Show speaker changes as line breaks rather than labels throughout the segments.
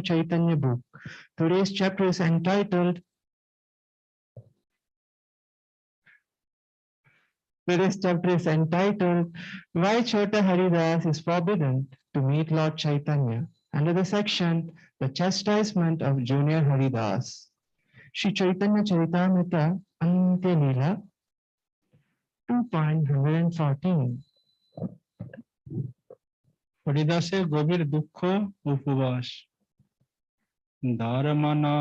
Chaitanya book. Today's chapter is entitled Why Choṭa Haridāsa is forbidden to meet Lord Chaitanya, under the section The Chastisement of Junior Haridāsa. Shri Chaitanya Charitamrita Antya Leela 2.114.
হরিদাসের গভীর দুঃখ উপবাস। দারমানা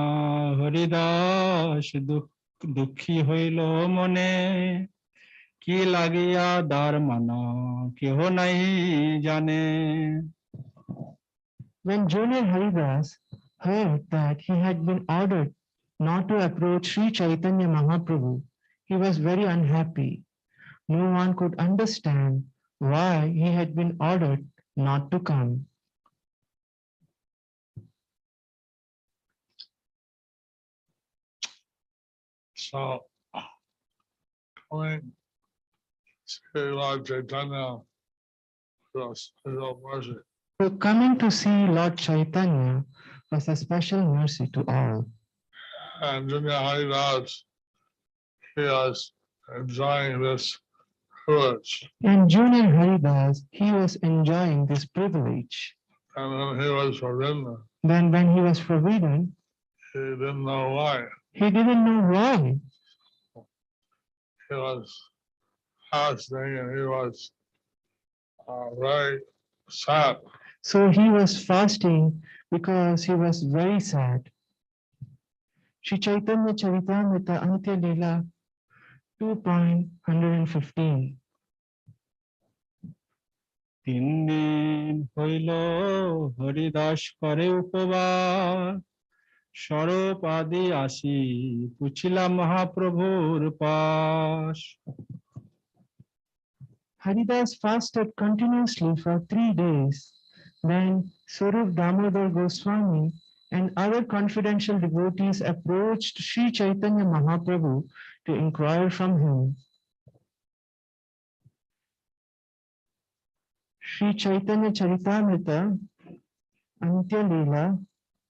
হরিদাস দুঃখী হইল মনে, কি লাগিয়া দারমানা কেহ নাই জানে।
When Junior Haridas heard that he had been ordered not to approach Sri Chaitanya Mahaprabhu, he was very unhappy. No one could understand why he had been ordered not to come.
So, coming to Lord Chaitanya was a mercy.
So coming to see Lord Chaitanya was a special mercy to all.
And Junior Haridas, he was enjoying this privilege.
And Junior Haridas, he was enjoying this privilege.
And when he was forbidden,
Then when he was forbidden,
he didn't know why.
he didn't know why.
He was fasting and he was very sad.
So he was fasting because he was very sad. Shri Chaitanya Charitamrita Antya Leela 2.115.
3 দিন হইল হরিদাস করে উপবাস, স্বরূপ আদি আসি পুছিলাম মহাপ্রভুর পাশ।
Haridas fasted continuously for 3 days. Then Swarup Damodar Goswami and other confidential devotees approached Sri Chaitanya Mahaprabhu to inquire from him. Shri Chaitanya Charitamrita Antya Leela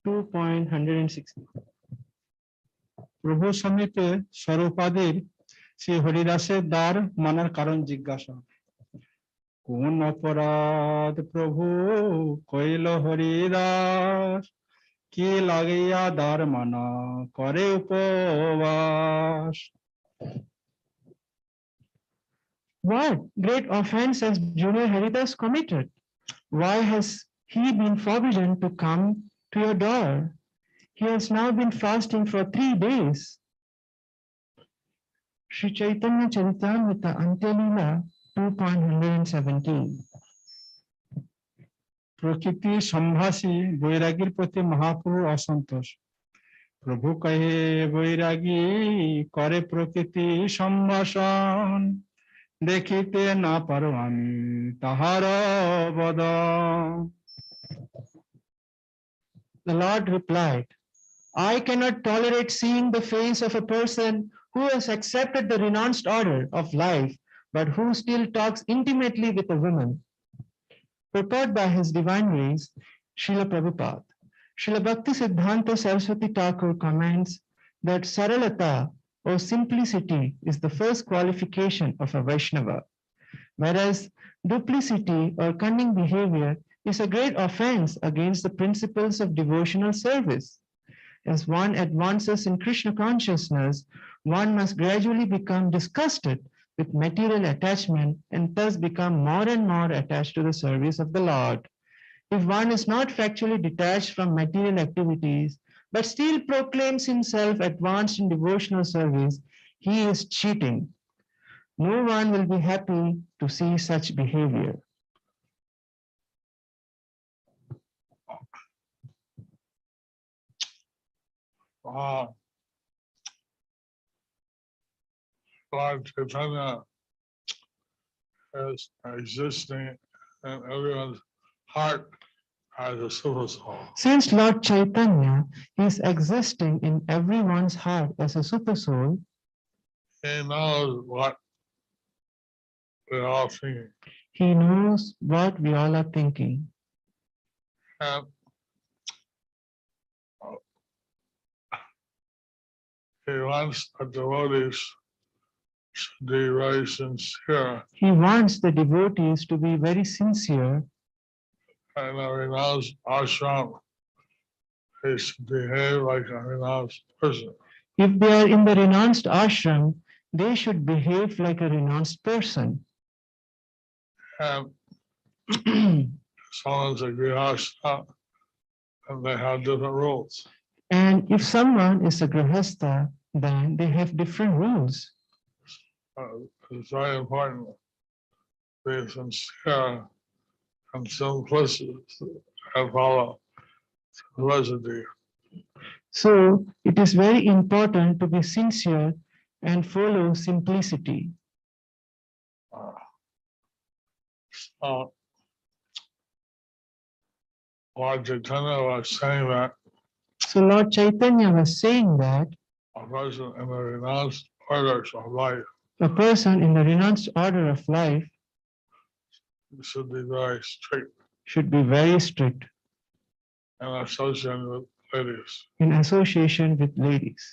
2.160.
প্রভু সমিতে স্বরূপাদির শ্রী হরিদাসের দ্বার মানার কারণ জিজ্ঞাসা। কোন অপরাধ প্রভু কইল হরিদাস, কি লাগিয়া দ্বার মানা করে উপবাস।
What great offense has Junior Haridas committed? Why has he been forbidden to come to your door? He has now been fasting for 3 days. Shri Chaitanya Charitamrita Antya Leela 2.117.
প্রকৃতি সম্ভাষী বৈরাগীর প্রতি মহাপ্রভুর অসন্তোষ। প্রভু কহে বৈরাগী করে প্রকৃতি সম্ভাষণ, দেখিতে না পারো আমি তাহার বদন।
The Lord replied, I cannot tolerate seeing the face of a person who has accepted the renounced order of life, but who still talks intimately with a woman. Purport by His Divine Grace, Srila Prabhupada. Srila Bhakti Siddhanta Saraswati Thakur comments that Saralata or simplicity is the first qualification of a Vaishnava, whereas duplicity or cunning behavior is a great offense against the principles of devotional service. As one advances in Krishna consciousness, one must gradually become disgusted with material attachment and thus become more and more attached to the service of the Lord. If one is not factually detached from material activities, but still proclaims himself advanced in devotional service, he is cheating. No one will be happy to see such behavior.
Lord Chaitanya is existing in everyone's heart as a super soul.
Since Lord Chaitanya is existing in everyone's heart as a super soul,
He knows what we're all thinking.
he knows what we all are thinking.
And he wants the devotees to be very sincere
He wants the devotees to be very sincere,
and a renounced ashram. They should behave like a renounced person.
if they are in the renounced ashram, they should behave like a renounced person.
And someone's a grihastha, and they have different rules.
And if someone is a grihastha, then they have different rules.
It's very important to be sincere and simplicity and follow simplicity.
So it is very important to be sincere and follow simplicity.
So Lord Chaitanya was saying that
So Lord Chaitanya was saying that
a person in the renounced orders of life
a person in the renounced order of life
should be very strict
should be very strict
and associated with ladies.
in association with ladies.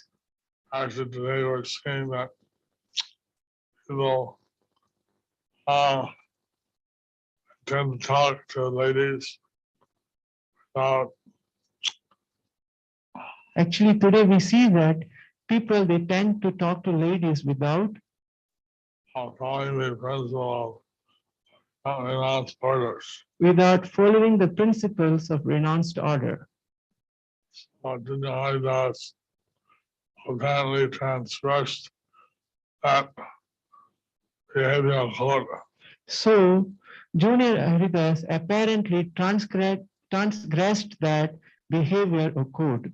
Actually, today we're seeing that people tend to talk to ladies without
Actually, today we see that people, they tend to talk to ladies without
following the principle of renounced orders.
following the principles of renounced order.
Haridāsa apparently transgressed that behavior of Choṭa.
So Junior Haridāsa apparently transgressed that behavior or code.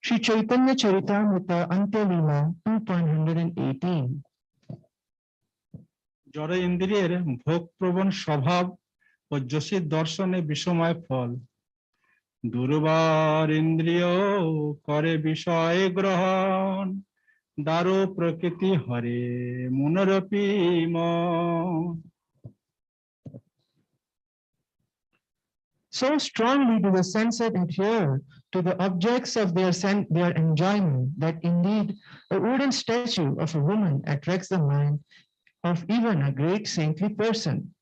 Sri Chaitanya Charitamrita Antya Leela 2.118.
জড় ইন্দ্রিয়ের ভোগ প্রবণ স্বভাব ও যোশীর দর্শনে বিষময় ফল দুর্বার ইন্দ্রিয় করে বিষয় গ্রহণ দারো প্রকৃতি হরে মনোরপি মন
So strongly do the senses adhere to the objects of their enjoyment that indeed a wooden statue of a woman attracts the mind of even a great saintly person,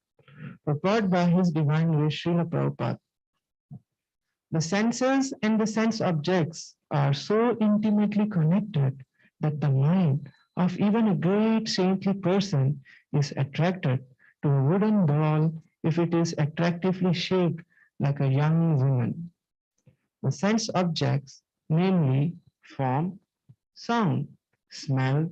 purported by His Divine Grace Srila Prabhupada. The senses and the sense objects are so intimately connected that the mind of even a great saintly person is attracted to a wooden doll if it is attractively shaped like a young woman. The sense objects, namely form, sound, smell,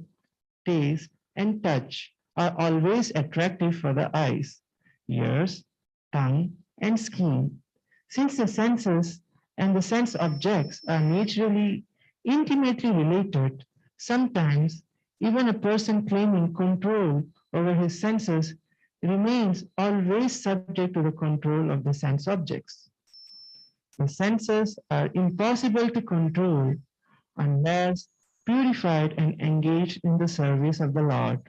taste, and touch, are always attractive for the eyes, ears, tongue, and skin. Since the senses and the sense objects are naturally intimately related, sometimes even a person claiming control over his senses remains always subject to the control of the sense objects. The senses are impossible to control unless purified and engaged in the service of the Lord.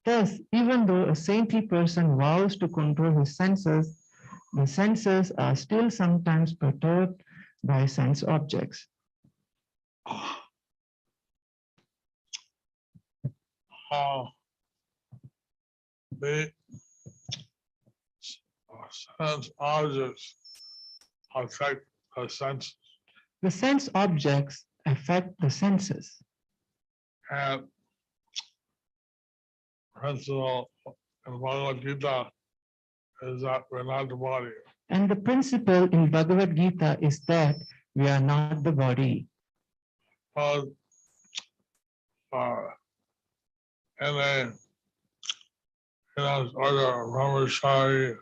Thus, even though a saintly person vows to control his senses, the senses are still sometimes perturbed by sense objects.
The sense objects affect the senses.
The sense objects affect the senses.
And principle in Bhagavad Gita is that we're not the body.
And the principle in Bhagavad Gita is that we are not the body.
But in a order of brahmachari,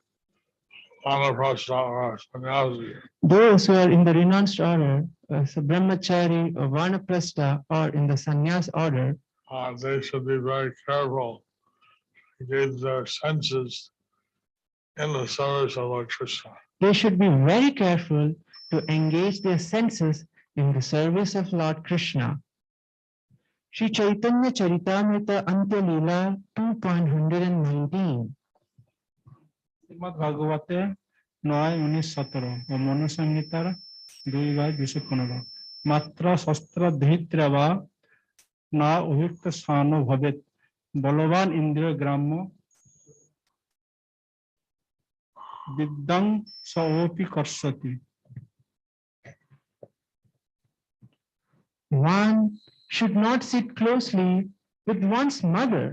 vanaprastha, or sannyasi,
Those who are in the renounced order, so brahmachari or vanaprastha, or in the sannyas order,
they should be very careful to engage their senses in the service of Lord Krishna.
they should be very careful to engage their senses in the service of Lord Krishna. Sri Chaitanya Charitamrita Antya Leela 2.119.
Shrimad ভাগবতে 9, 19, 17 ও মনুসংহিতার 2/215 মাত্রা শস্ত্র ধৃত্রা বা না অভিযুক্ত স্থান ভবেত বলবান ইন্দ্রিয় গ্রাম্য বিদ্যাং সওপি কর্ষতি.
One should not sit closely with one's mother,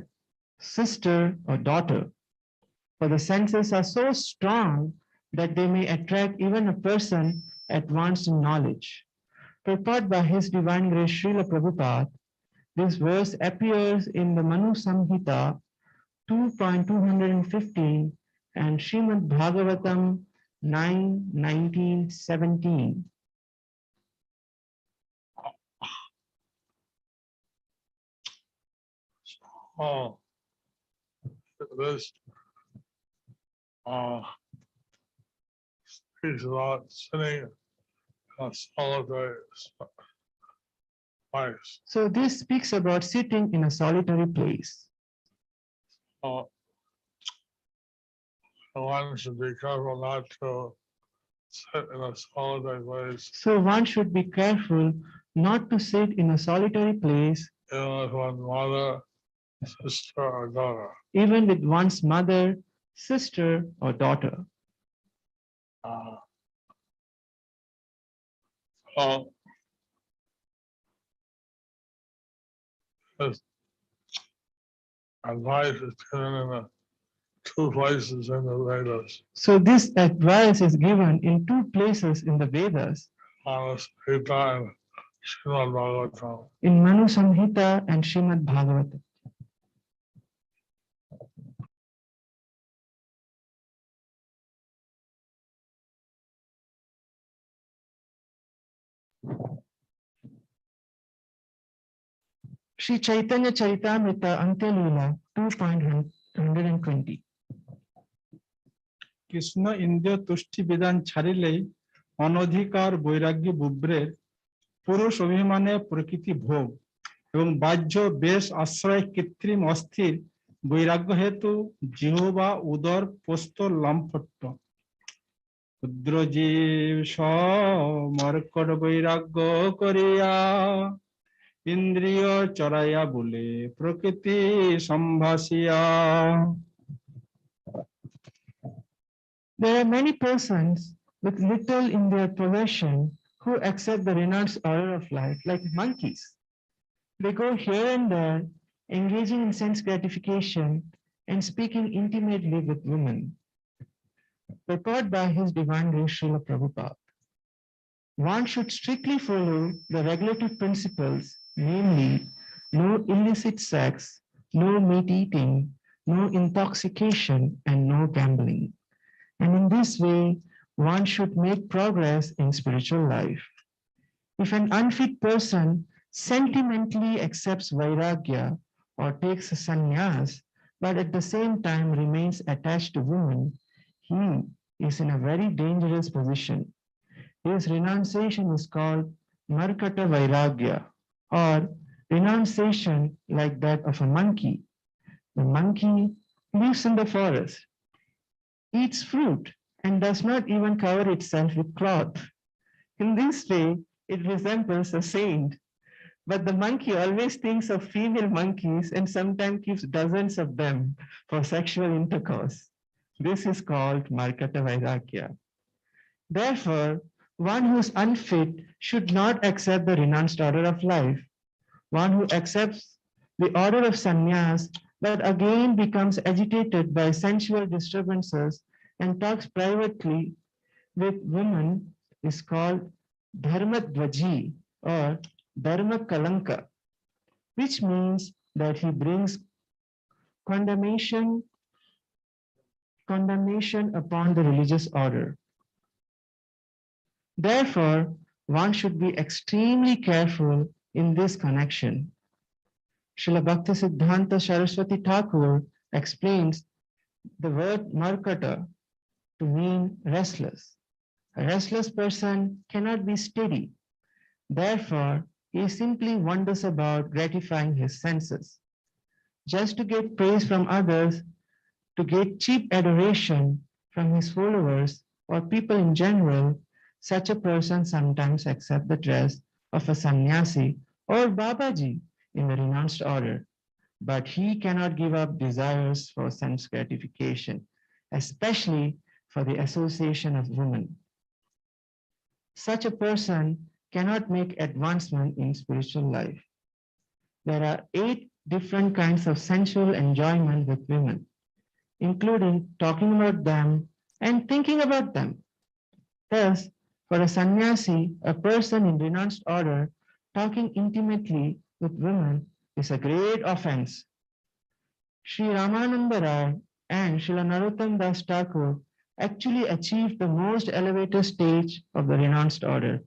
sister, or daughter, for the senses are so strong that they may attract even a person advanced in knowledge. Purport by His Divine Grace Srila Prabhupada, this verse appears in the Manu Samhita 2.215 and Srimad Bhagavatam 9:19-17.
Oh, this speaks about sitting in a solitary place.
So this speaks about sitting in a solitary place.
One should be careful not to sit in a solitary place,
So one should be careful not to sit in a solitary place,
even with one's mother, sister, or daughter.
even with one's mother, sister, or daughter.
So this advice is given in the two places in the Vedas.
So this advice is given in two places in the Vedas,
Haridāsa and Srimad Bhagavatam.
in Manu Samhita and Srimad Bhagavatam. Shri Chaitanya Charitamrita Antya Leela 2.120.
Krishna ইন্দ্রিয় তুষ্টি বিধান ছাড়িলেই অনধিকার বৈরাগ্য বুব্রের পুরুষ অভিমানে প্রকৃতি ভোগ এবং বাহ্য বেশ আশ্রয় কৃত্রিম অস্থির বৈরাগ্য হেতু জিহ্বা উদর পোস্ত লম্পট্য ক্ষুদ্র জীব মর্কট বৈরাগ্য করিয়া ইন্দ্রিয় চড়াইয়া বলে প্রকৃতি সম্ভাসিয়া.
There are many persons with little in their possession who accept the renounced order of life like monkeys. They go here and there, engaging in sense gratification and speaking intimately with women. Purport by His Divine Grace Srila Prabhupada. One should strictly follow the regulative principles, namely, no illicit sex, no meat eating, no intoxication, and no gambling. And in this way, one should make progress in spiritual life. If an unfit person sentimentally accepts vairagya or takes a sannyas, but at the same time remains attached to women, he is in a very dangerous position. His renunciation is called markata vairagya, or renunciation like that of a monkey. The monkey lives in the forest, eats fruit, and does not even cover itself with cloth. In this way, it resembles a saint. But the monkey always thinks of female monkeys and sometimes keeps dozens of them for sexual intercourse. This is called markata vairagya. Therefore, one who is unfit should not accept the renounced order of life. One who accepts the order of sannyas but again becomes agitated by sensual disturbances and talks privately with women is called dharmadvaji or dharma kalanka, which means that he brings condemnation upon the religious order. Therefore, one should be extremely careful in this connection. Srila Bhaktisiddhanta Saraswati Thakur explains the word markata to mean restless. A restless person cannot be steady. Therefore, he simply wanders about gratifying his senses. Just to get praise from others, to get cheap adoration from his followers or people in general, Such a person sometimes accepts the dress of a sannyasi or Babaji in the renounced order, but he cannot give up desires for sense gratification, especially for the association of women. Such a person cannot make advancement in spiritual life. There are 8 different kinds of sensual enjoyment with women, including talking about them and thinking about them. Thus, for a sannyasi, a person in renounced order, talking intimately with women is a great offense. Sri Ramananda Rai and Srila Narottam Das Thakur actually achieved the most elevated stage of the renounced order.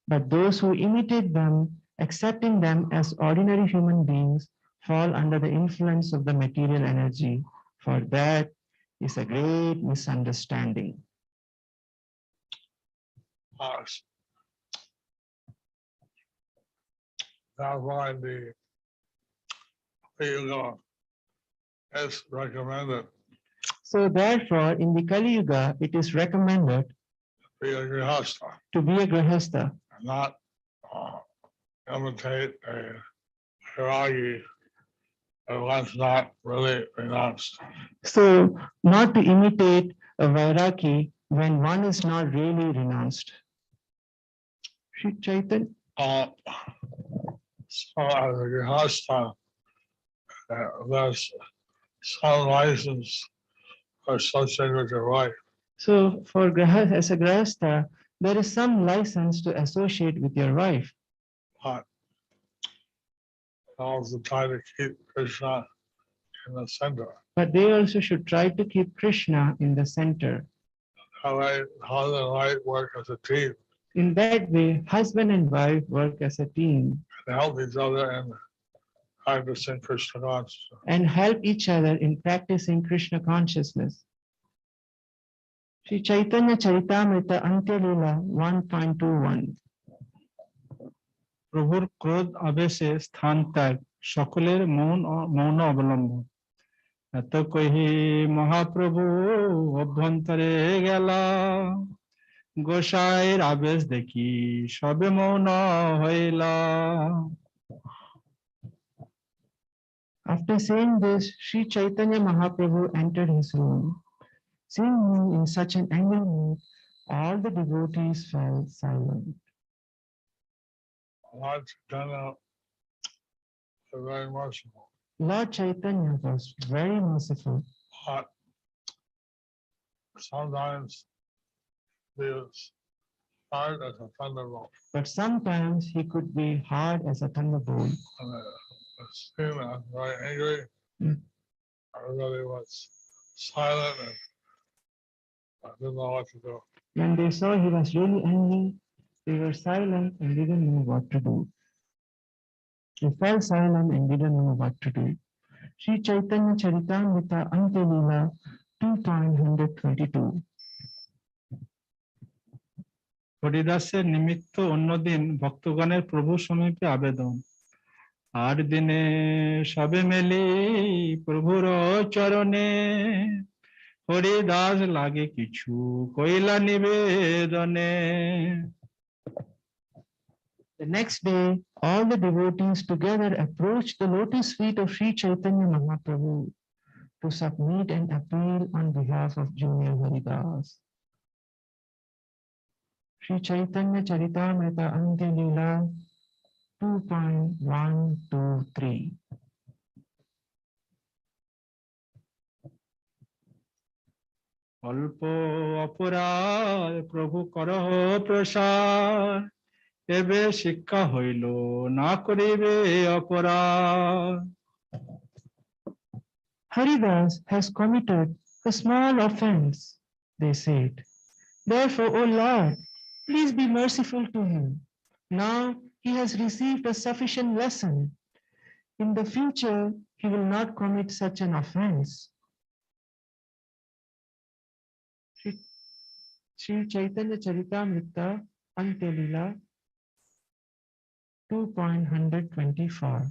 But those who imitate them, accepting them as ordinary human beings, fall under the influence of the material energy. For that is a great misunderstanding.
That's why the Yuga is recommended.
So therefore, in the Kali Yuga, it is recommended
Be a grihastha,
to be a grihastha,
not imitate a viragi who was not really renounced.
so not to imitate a vairaki when one is not really renounced. Sri Chaitanya.
So as a grihastha, there's some license associated with your wife.
So for as a grihastha, there is some license to associate with your wife.
But also try to keep Krishna in the center.
But they also should try to keep Krishna in the center.
How husband and wife work as a team.
In that way, husband and wife work as a team.
And help each other in practicing Krishna consciousness.
And help each other in practicing Krishna consciousness. Sri Chaitanya Charitamrita Antya Leela 1.21.
প্রভুর ক্রোধ আবেশে স্থান ত্যাগ সকলের মৌন অবলম্বন এত কহি মহাপ্রভু অভ্যন্তরে গেলা গোসাইয়ের আবেশ দেখি সবে মৌন হইলা.
After saying this, Sri Chaitanya Mahaprabhu entered his room. Seeing him in such an angry mood, all the devotees fell silent.
Lord Chaitanya is very merciful.
Lord Chaitanya was very merciful.
But sometimes he is hard as a thunderbolt.
But sometimes he could be hard as a thunderbolt.
And the scene was very angry. Everybody was silent and I didn't know what to do.
When they saw he was really angry, they were silent and didn't know what to do. They fell silent and didn't know what to do. Sri Chaitanya Charitamrita Antya Leela 2.122.
হরিদাসের নিমিত্ত অন্যদিন ভক্তগণের প্রভু সমীপে আবেদন আর দিনে সবে মেলি প্রভুর চরণে হরিদাস লাগে কিছু কইলা নিবেদনে.
The next day, all the devotees together approached the lotus feet of Sri Chaitanya Mahaprabhu to submit an appeal on behalf of junior Haridāsa. Sri Chaitanya Charitamrita Antya Leela 2.123.
অল্প অপরাধ প্রভু করহ প্রসার এবে শিক্ষা হইল না করিবে অপরাধ.
Haridāsa has committed a small offense, they said. Therefore, O Lord, please be merciful to him. Now he has received a sufficient lesson. In the future, he will not commit such an offense. Sri Chaitanya Charitamrita Antya Leela 2.124.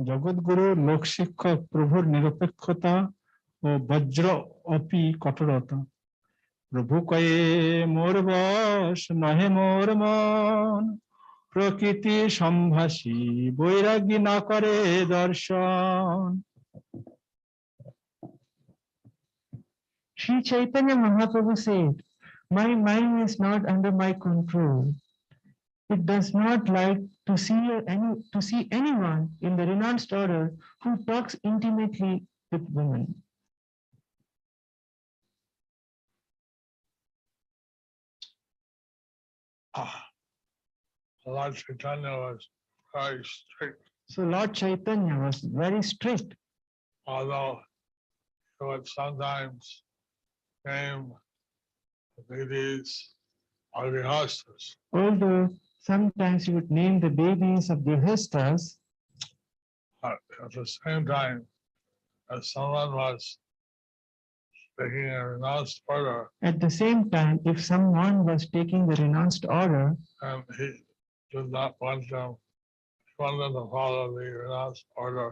জগৎগুরু লোক শিক্ষক প্রভুর নিরপেক্ষতা ও বজ্র অপি কঠোরতা। প্রভু কয়ে মোর বশ নহে মোর মন, প্রকৃতি সম্ভাষী বৈরাগী না করে দর্শন।
Sri Chaitanya Mahaprabhu said, "My mind is not under my control. It does not like to see anyone in the renounced order who talks intimately with women."
Lord Chaitanya was very strict,
So Lord Chaitanya was very strict,
although he would sometimes name the babies or the hostas.
although sometimes he would name the babies of the Hestas.
But at the same time, as someone was taking a renounced order,
At the same time, if someone was taking the renounced order,
and he did not want them, he wanted to follow the renounced order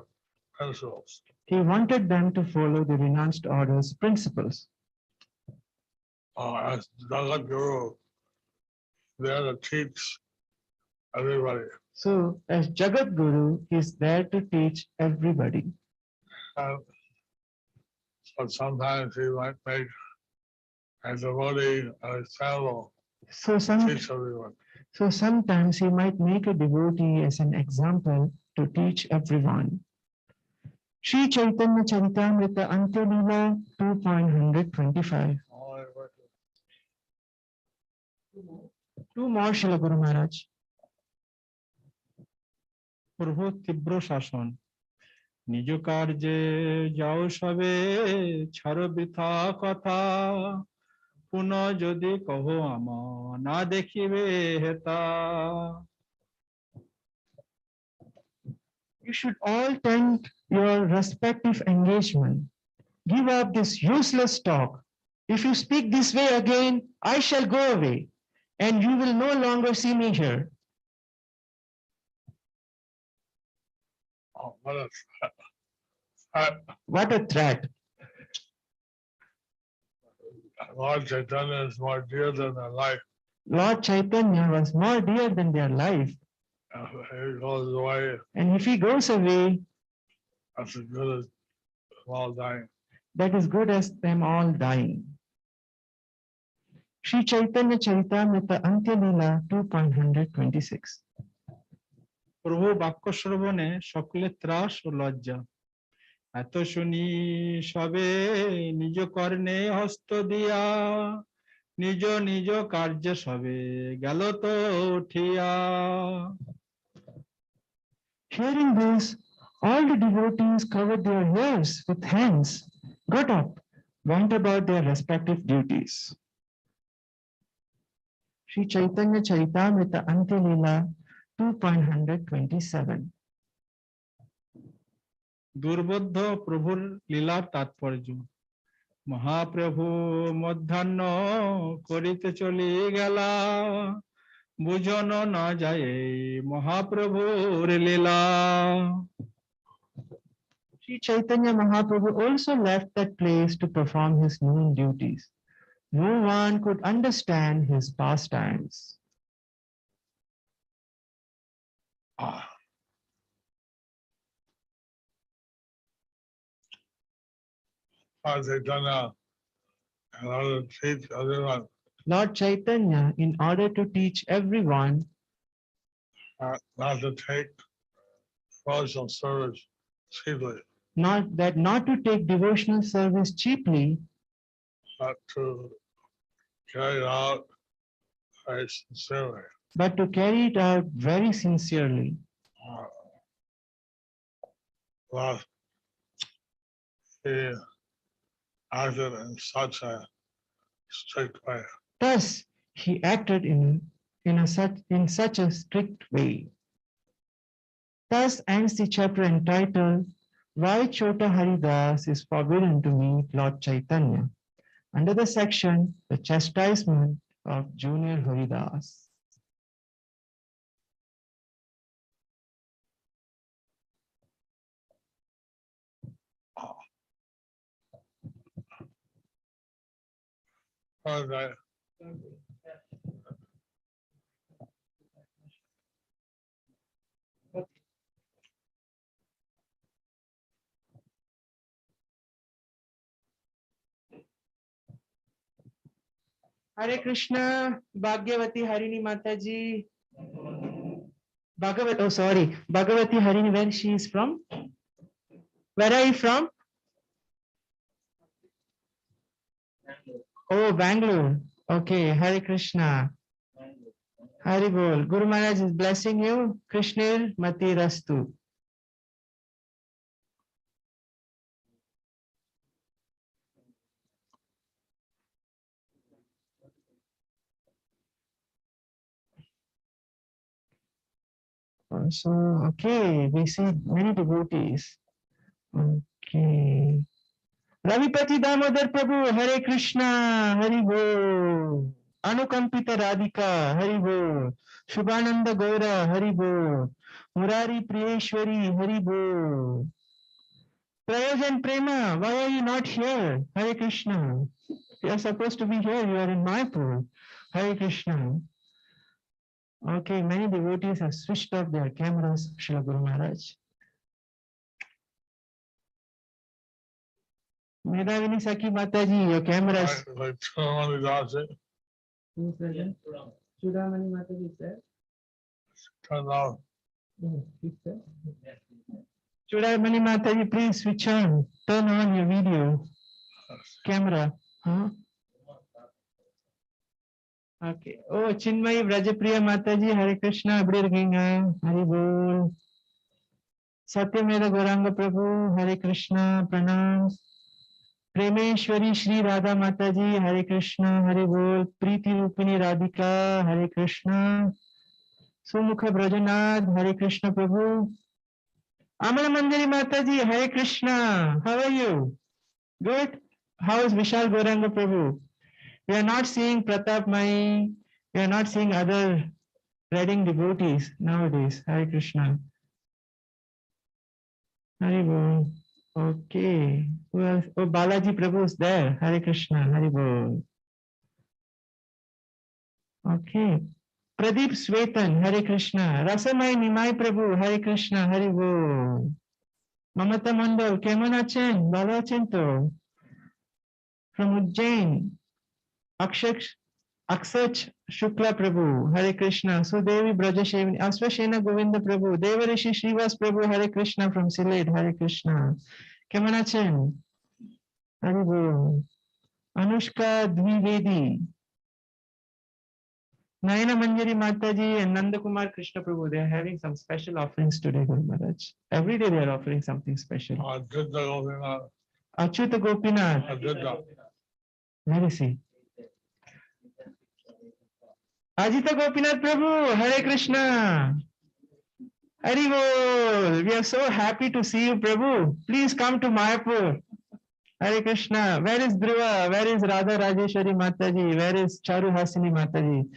principles.
he wanted them to follow the renounced order's principles.
As Jagat Guru, there to teach everybody.
So as Jagat Guru, he is there to teach everybody.
And so sometimes he might make a devotee an example
So,
to teach everyone.
sometimes he might make a devotee as an example to teach everyone. Sri Chaitanya Charitamrita Antya Leela 2.125. Two more Srila Guru Maharaj.
প্রভু তীব্র শাসন, নিজ কার্যে যাও সবে, ছাড়ো বৃথা কথা, পুনঃ যদি কহো আমা না দেখিবে হেতা।
You should all tend your respective engagement. Give up this useless talk. If you speak this way again, I shall go away, and you will no longer see me here.
Oh, what a threat.
What a threat.
Lord Chaitanya is more dear than their life.
Lord Chaitanya was more dear than their life.
He goes away,
And if he goes away,
that's as good as them all dying.
that is good as them all dying. Sri Chaitanya Charitamrita Antya Leela 2.126.
প্রভু বাক্য শ্রবণে সকলের ত্রাস ও লজ্জা, এত শুনি সবে নিজ কর্ণে হস্ত দিয়া, নিজ নিজ কার্য সবে গেল তো উঠিয়া।
Hearing this, all the devotees covered their ears with hands, got up, went about their respective duties. Sri Chaitanya Charitamrita Antya Leela 2.127.
দুর্বোধ্য প্রভুর লীলার তাৎপর্য, মহাপ্রভু মধ্যাহ্ন করিতে চলি গেলা, বুঝনো না যায় মহাপ্রভুর লীলা।
Sri Chaitanya Mahaprabhu also left that place to perform his noon duties. No one could understand his pastimes.
Lord Chaitanya, in order to teach everyone,
Lord Chaitanya, in order to teach everyone
not to take devotional service cheaply,
not to take devotional service cheaply,
but to carry it out very sincerely.
but to carry it out very sincerely.
Well, he acted in such a strict way.
Thus, he acted in such a strict way. Thus ends the chapter entitled, Why Choṭa Haridāsa is Forbidden to Meet Lord Chaitanya, under the section, The Chastisement of Junior Haridāsa.
Thursday.
Hare Krishna, Bhagyavati Harini Mataji. Bhagavat, oh sorry, Bhagavati Harini, where she is from? Where are you from? Oh, Bangalore. Okay, Hare Krishna. Hari Bol. Guru Maharaj is blessing you. Krishnil Mati Rastu. So, okay, we see many devotees. Okay. Ravipati Damodar Prabhu, Hare Krishna, Hari Bol. Anukampita Radhika, Hari Bol. Shubhananda Gaura, Hari Bol. Murari Priyeshwari, Hari Bol. Prayojan Prema, why are you not here? Hare Krishna. You are supposed to be here, you are in Mayapur. Hare Krishna. Okay, many devotees have switched off their cameras, Srila Guru Maharaj. Medavini Saki Mataji, your cameras.
Like Haridāsa,
Who is present? Chudamani Mataji, sir.
turn off.
Chudamani Mataji, please switch on. Turn on your video camera. Huh? Okay. Oh, Chinmayi Brajapriya Mataji, Hare Krishna, Abdirginga, Hari Bol. Satyameda Gauranga Prabhu, Hare Krishna, Pranam. Premeshwari Shri Radha Mataji, Hare Krishna, Hare Bol. Preeti Rupini Radhika, Hare Krishna. Sumukha Brajanath, Hare Krishna Prabhu. Amala Manjari Mataji, Hare Krishna. How are you? Good. How is Vishal Gauranga Prabhu? We are not seeing Pratap Mai. We are not seeing other wedding devotees nowadays. Hare Krishna. Hare Bol. Okay. Who else? Oh, Balaji Prabhu is there. Hare Krishna. Hare Bol. Okay. Pradeep Svetan. Hare Krishna. Rasamai Nimai Prabhu. Hare Krishna. Hare Bol. Mamata Mandal. Keman achen? Bala achen to? From Ujjain. Aksach Shukla Prabhu, Hare Krishna, Sudevi Brajashevini, Aswashena Govinda Prabhu, Devarishi Srivas Prabhu, Hare Krishna from Sylhet, Hare Krishna. Kemanachan, Hare Bol. Anushka Dvivedi, Nayana Manjari Mataji and Nanda Kumar Krishna Prabhu, they are having some special offerings today, Guru Maharaj. Every day they are offering something special. Achyuta Gopinath, where is he? Ajita Gopinath Prabhu, Hare Krishna. Hari Bol. We are so happy to see you, Prabhu. Please come to Mayapur. Hare Krishna. Where is Dhruva? Where is Radha Rajeshwari Mataji? Where is Charu Hasini Mataji?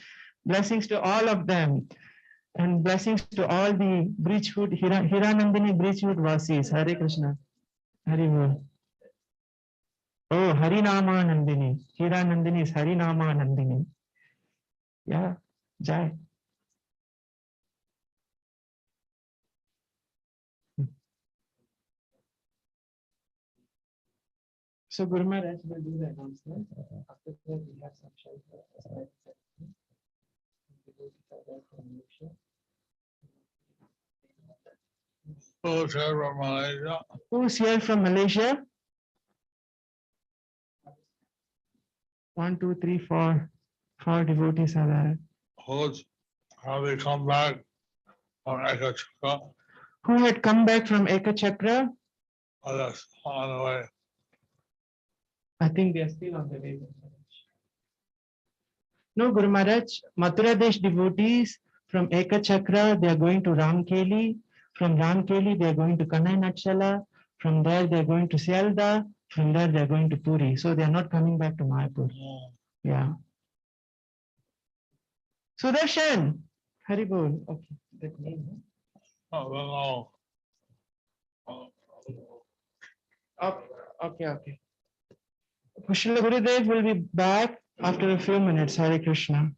Blessings to all of them. And blessings to all the Bridgewood, Hiranandini Bridgewood Vasis. Hare Krishna. Hari Bol. Oh, Harinama Nandini. Hiranandini is Harinama Nandini. Yeah, Jai. So Guru Maharaj will do the announcement. After that, we have some shelter.
Who's here from Malaysia?
Who's here from Malaysia? 1, 2, 3, 4. 4 devotees are there.
How they come back from Ekachakra?
Who had come back from Ekachakra?
Others on the way.
I think they are still on the way. No, Guru Maharaj, Mathura Desh devotees from Ekachakra, they are going to Ramkeli. From Ramkeli, they are going to Kanai Nachala. From there, they are going to Sialda. From there, they are going to Puri. So they are not coming back to Mayapur. Yeah. Sudarshan. Hari Bol. Okay. That name.
Oh,
Okay. Srila Gurudev will be back After a few minutes, Hare Krishna.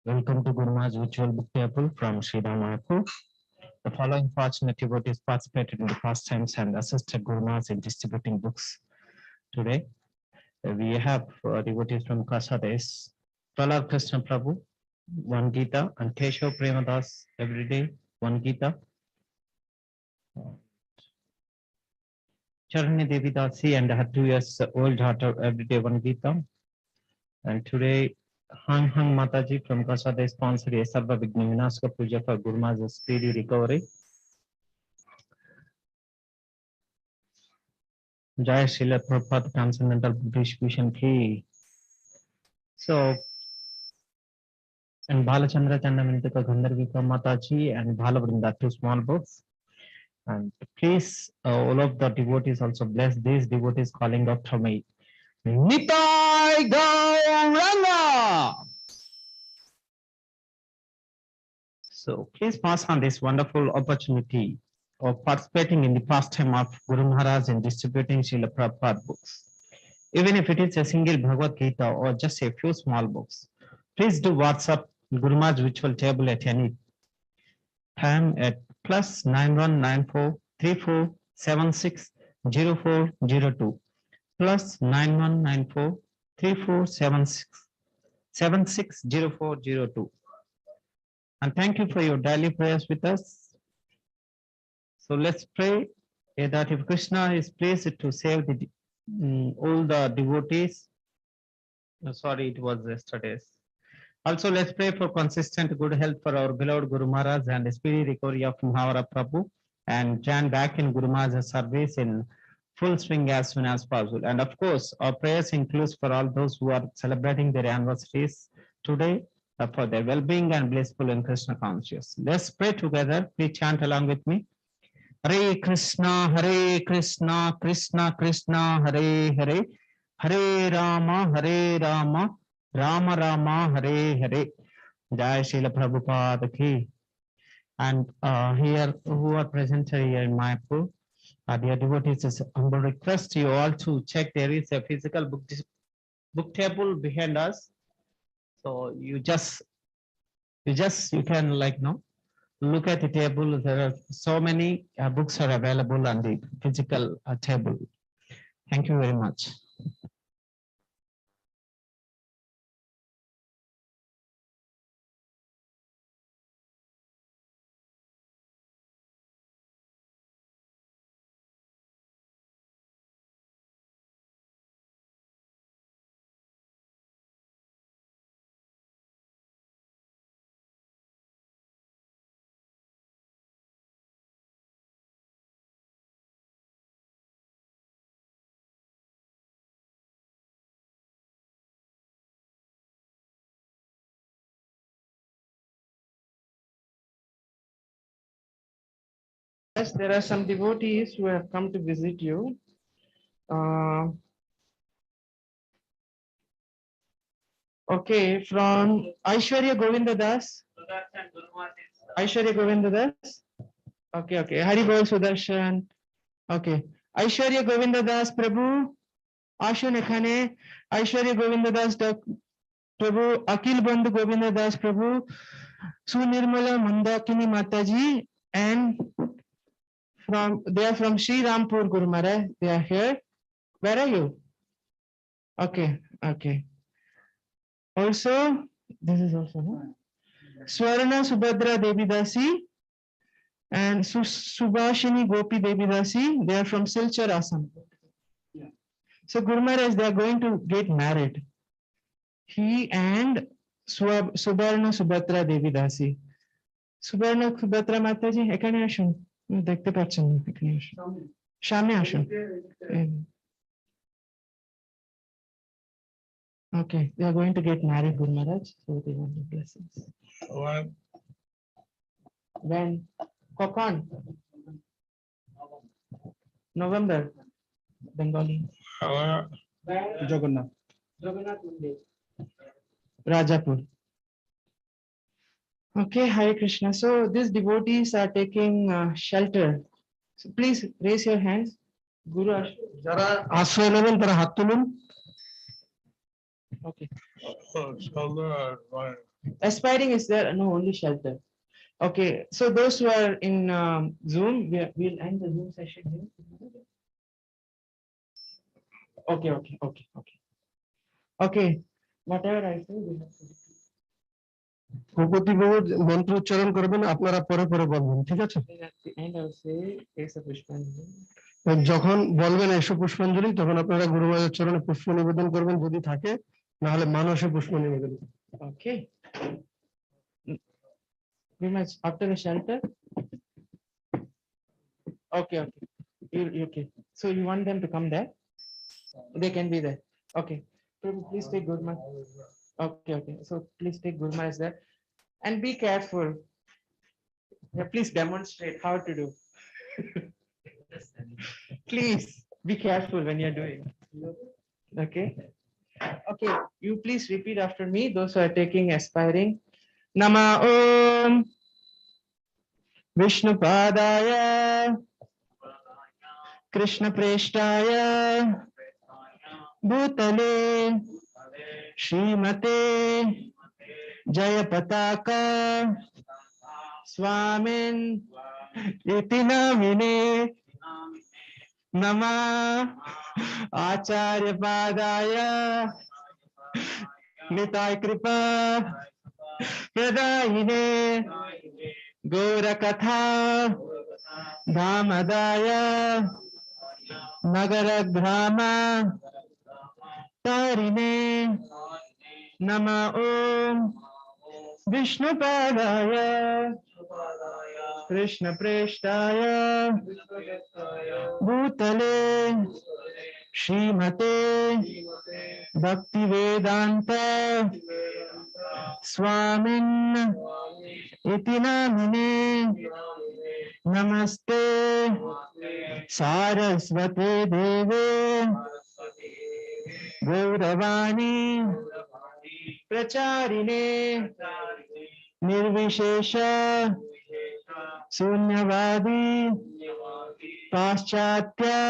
Welcome to Guru Maharaj's virtual book table from Sri Mayapur. The following fortunate devotees participated in the pastimes and assisted Guru Maharaj in distributing books today. We have devotees from Kasades, Prahlad Krishna Prabhu, one Gita, and Keshav Premadas every day, one Gita. Charani Devi Dasi and her 2 years old daughter every day, one Gita. And today, Hang Mataji from Kasade sponsored a Sarva Vigna Vinaska Puja for Guru Maharaj's speedy recovery. Jai Srila Prabhupada Transcendental Distribution Fee. So, and Balachandra Chandamintika Gandharvika Mataji and Balabrinda, 2 small books. And please, all of the devotees also bless these devotees calling after me. Nitai Gauranga! So please pass on this wonderful opportunity of participating in the pastime of Guru Maharaj in distributing Srila Prabhupada books. Even if it is a single Bhagavad Gita or just a few small books, please do WhatsApp Guru Maharaj virtual table at any time at +9194 3476 0402 +9194 3476 760402. And thank you for your daily prayers with us. So let's pray that if Krishna is pleased to save all the devotees, sorry, it was yesterday's. Also, let's pray for consistent good health for our beloved Guru Maharaj and speedy recovery of Mahavara Prabhu and join back in Guru Maharaj's service in full swing as soon as possible. And of course, our prayers includes for all those who are celebrating their anniversaries today for their well-being and blissful and Krishna conscious. Let's pray together. Please chant along with me. Hare Krishna, Krishna Krishna, Hare Hare, Hare Rama, Rama Rama, Hare Hare. Jai Srila Prabhupada ki. And here, who are present here in Mayapur, dear devotees, it's a humble request you all to check. There is a physical book table behind us. So you can look at the table. There are so many books are available on the physical table. Thank you very much. Yes, there are some devotees who have come to visit you. Okay, from Aishwarya Govinda Das. Aishwarya Govinda Das. Okay. Hari Bol Sudarshan. Okay. Aishwarya Govinda Das Prabhu. Ashun ekhane Aishwarya Govinda Das Prabhu Akil Bandhu Govinda Das Prabhu, Sunirmala Mandakini Mataji, and they are from Sri Rampur Guru Maharaj. They are here. Where are you? Okay, okay. Also, this is also no? Swarna Subhadra Devi Dasi and Subhashini Gopi Devi Dasi. They are from Silchar Assam. So Guru Maharaj, they are going to get married. He and Subarna Subhadra Devi Dasi. Subarna Subhadra Mataji, এখানে আসুন, দেখতে পাচ্ছেন না, এখানে আসুন, সামনে আসুন। Okay, they are going to get married, Guru Maharaj, so they want the blessings. When? কখন? November, Bengali.
Jagannath.
Jagannath Mandir. Rajapur. Okay, Hare Krishna. So these devotees are taking shelter. So please raise your hands. Guru
যারা আশ্রয় নেবেন তারা হাত তুলুন।
Okay.
Right.
Aspiring is there? No, only shelter. Okay, so those who are in Zoom, we'll end the Zoom session here. Okay, okay, okay, okay. Okay, whatever I say, we have to do.
Bhupathi বাবু মন্ত্র উচ্চারণ করবেন, আপনারা পরে পরে বলবেন, ঠিক আছে?
At the end, I will say, Esa Pushpanjali.
যখন বলবেন এসো পুষ্পাঞ্জলি, তখন আপনারা গুরু মহারাজের চরণে পুষ্প নিবেদন করবেন যদি থাকে, না হলে মানসে পুষ্প নিবেদন।
Okay. Very much after the shelter. Okay, okay. Okay. So you want them to come there? They can be there. Okay. Please take Guru Maharaj. Okay, okay. So please take Guru Maharaj there. And be careful. Yeah, please demonstrate how to do. Please be careful when you're doing. Okay. Okay. You please repeat after me. Those who are taking aspiring. Nama Om Vishnu Padaya Krishna Preshtaya Bhutale Srimate Jayapataka Swamin Itinamine Nama Acharya Padaya Nitai Kripa Pradayine Gaura Katha Dhamadaya Nagara Brahma Tarine Nama Om Vishnu Padaya Krishna Preshtaya Bhutale Srimate Bhakti Vedanta Swamin Itinamine Namaste Saraswate Deve Gauravani Pracharine Nirvishesha Sunyavadi Paschatya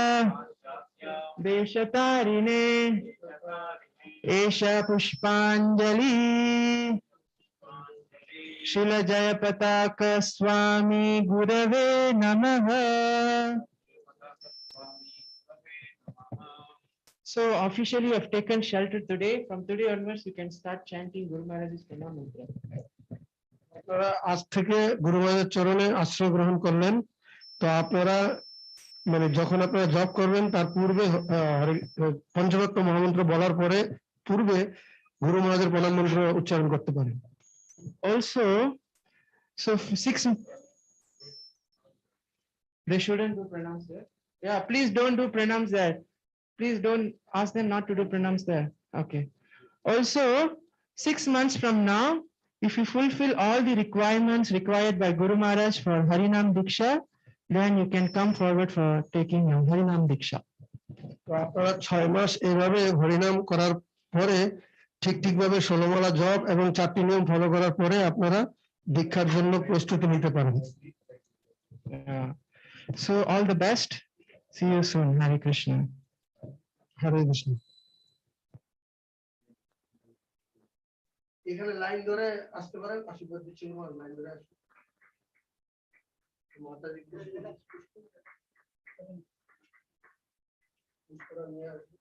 Deshatarine Esha Pushpanjali Shila Jayapataka Swami Gurave Namaha. So officially you have taken shelter today. From today onwards you can start chanting Guru Maharaj's Pranam Mantra.
আপনারা আজ থেকে গুরু মহারাজের চরণে আশ্রয় গ্রহণ করলেন, তো আপনারা মানে যখন আপনারা জপ করবেন তার পূর্বে পঞ্চবাক্য মহামন্ত্র বলার পরে পূর্বে গুরু মহারাজের প্রণাম মন্ত্র উচ্চারণ করতে পারেন।
Also, so 6 they shouldn't do pranams there. Yeah, please don't do pranams there. Please don't ask them not to do pranams there. Okay. Also, 6 months from now, if you fulfill all the requirements required by Guru Maharaj for Harinam Diksha, then you can come forward for taking Harinam Diksha.
তো আপনারা 6 মাস এইভাবে হরিনাম করার পরে ঠিকভাবে 16 মালা জপ এবং 4টি নিয়ম ফলো করার পরে আপনারা দীক্ষার জন্য প্রস্তুতি নিতে পারেন।
So all the best. See you soon. Hare Krishna.
হরে কৃষ্ণ। এখানে লাইন ধরে আসতে পারেন, আশীর্বাদ দিচ্ছি লাইন ধরে আসুন। মাতাজি পুষ্করা নিয়ে আসুন।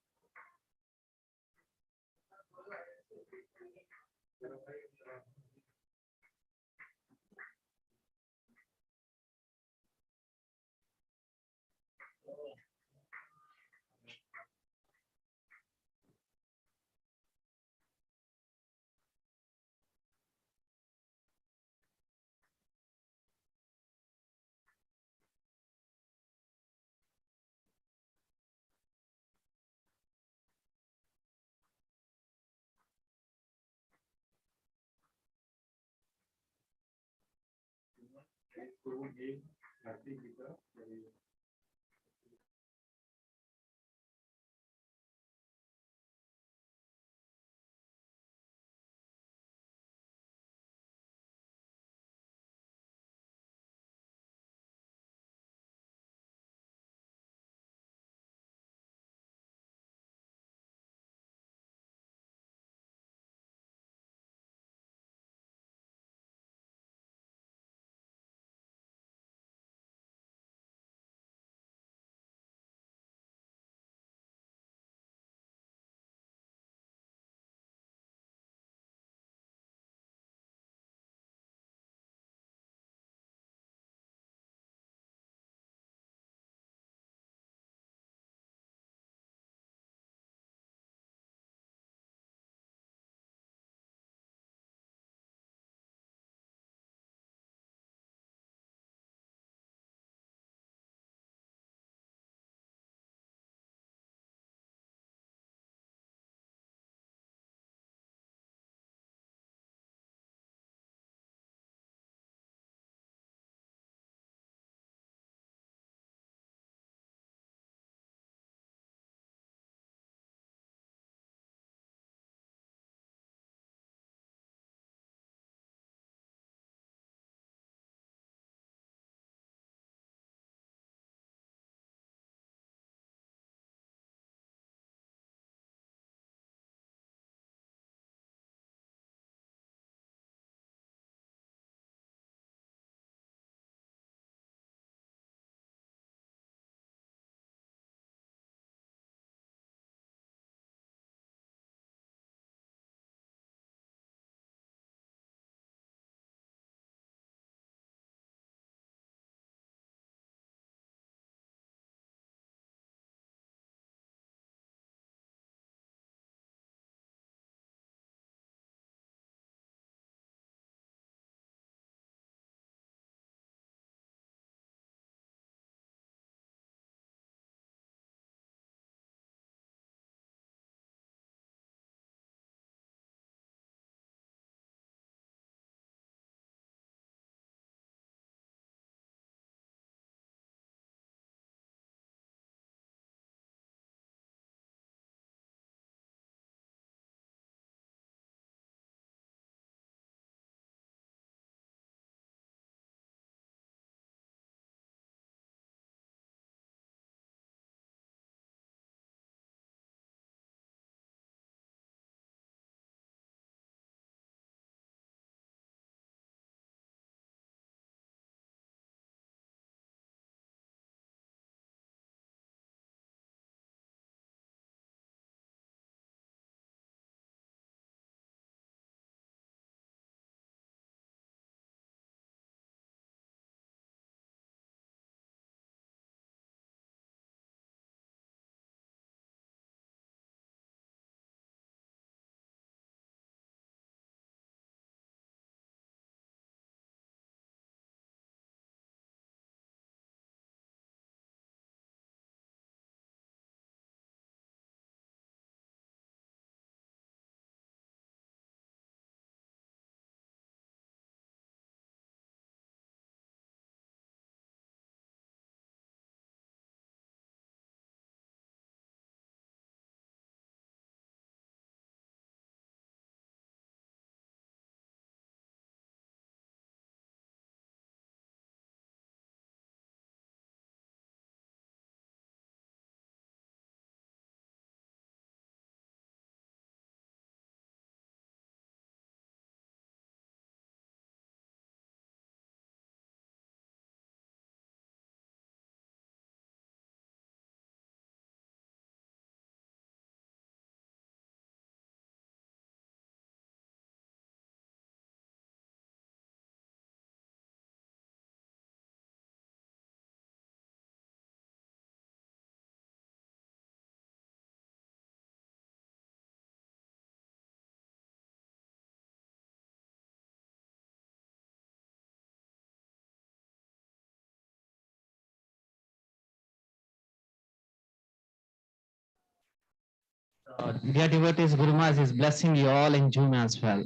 Dear devotees, Guru Maharaj is blessing you all in Zoom as well.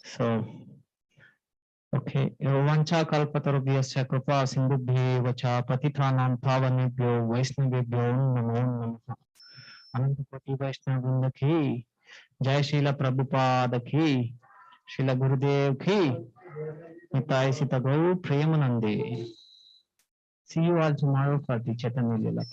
So, okay. Vancha kalpatarubhyasya kripa sindubhye vacha patithanam pavanebhyo vaishnavebhyo namo namaha. Anantapati Vaishnavrinda ki, Jai Srila Prabhupada ki, Srila Gurudev ki, Nitai Sita Gaur Premanande. See you all tomorrow for the Chaitanya Lila.